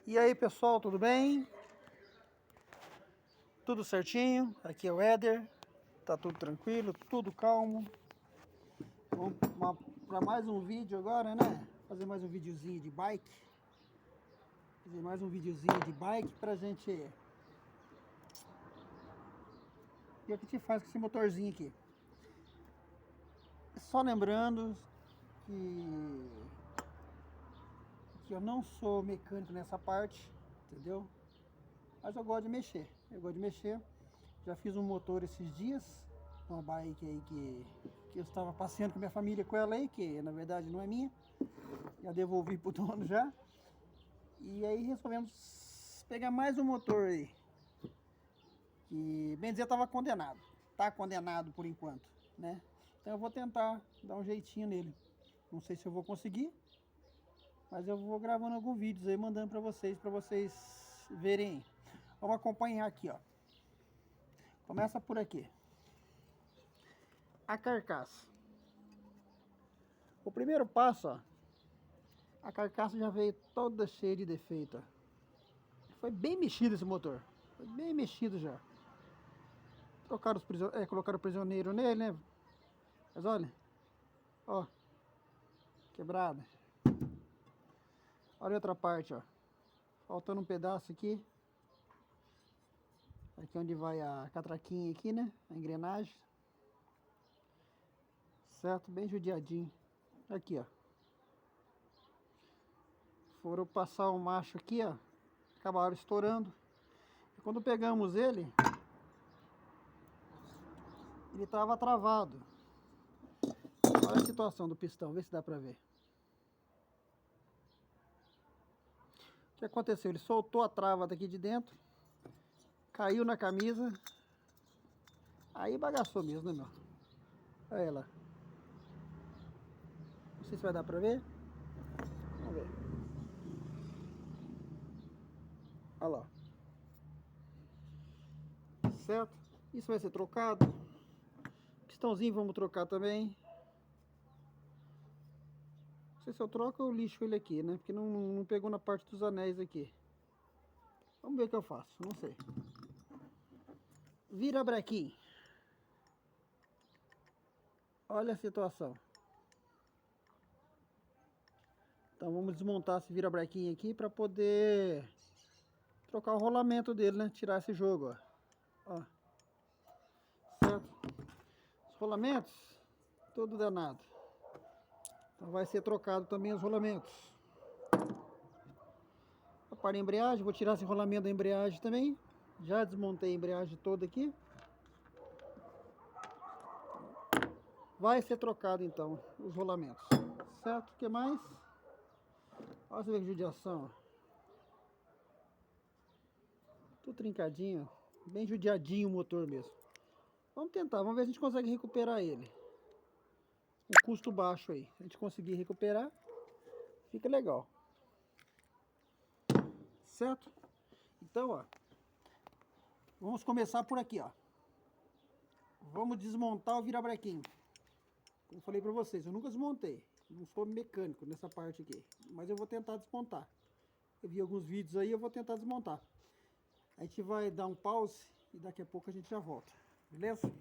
E aí pessoal, tudo bem? Tudo certinho? Aqui é o Éder. Tá tudo tranquilo, tudo calmo. Vamos para mais um vídeo agora, né? Fazer mais um videozinho de bike. Fazer mais um videozinho de bike pra gente ver o que a gente faz com esse motorzinho aqui. Só lembrando que eu não sou mecânico nessa parte, entendeu? Mas eu gosto de mexer. Já fiz um motor esses dias, uma bike aí que eu estava passeando com minha família com ela aí, que na verdade não é minha. Já devolvi pro dono já. E aí resolvemos pegar mais um motor aí. Que bem dizer estava condenado. Tá condenado por enquanto, né? Então eu vou tentar dar um jeitinho nele. Não sei se eu vou conseguir, mas eu vou gravando alguns vídeos aí, mandando para vocês verem. Vamos acompanhar aqui, ó. Começa por aqui. A carcaça. O primeiro passo, ó. A carcaça já veio toda cheia de defeito, ó. Foi bem mexido esse motor. Foi bem mexido já. Trocaram colocaram o prisioneiro nele, né? Mas olha. Ó. Quebrada. Olha a outra parte, ó. Faltando um pedaço aqui. Aqui onde vai a catraquinha aqui, né? A engrenagem. Certo? Bem judiadinho. Aqui, ó. Foram passar o macho aqui, ó. Acabaram estourando. E quando pegamos ele estava travado. Olha a situação do pistão, vê se dá pra ver. O que aconteceu? Ele soltou a trava daqui de dentro, caiu na camisa, aí bagaçou mesmo, né, meu? Olha ela. Não sei se vai dar pra ver. Vamos ver. Olha lá. Certo? Isso vai ser trocado. Pistãozinho vamos trocar também. Não sei se eu troco ou lixo ele aqui, né? Porque não pegou na parte dos anéis aqui. Vamos ver o que eu faço, não sei. Virabrequim. Olha a situação. Então vamos desmontar esse virabrequim aqui para poder trocar o rolamento dele, né? Tirar esse jogo, ó. Certo? Os rolamentos, todo danado. Então vai ser trocado também os rolamentos. Para a embreagem, vou tirar esse rolamento da embreagem também. Já desmontei a embreagem toda aqui. Vai ser trocado então os rolamentos. Certo? O que mais? Olha você ver que judiação. Tudo trincadinho. Bem judiadinho o motor mesmo. Vamos tentar, vamos ver se a gente consegue recuperar ele. Um custo baixo aí. Se a gente conseguir recuperar, fica legal. Certo? Então, ó. Vamos começar por aqui, ó. Vamos desmontar o virabrequim. Como eu falei pra vocês, eu nunca desmontei. Não sou mecânico nessa parte aqui. Mas eu vou tentar desmontar. Eu vi alguns vídeos aí, eu vou tentar desmontar. A gente vai dar um pause e daqui a pouco a gente já volta. Beleza?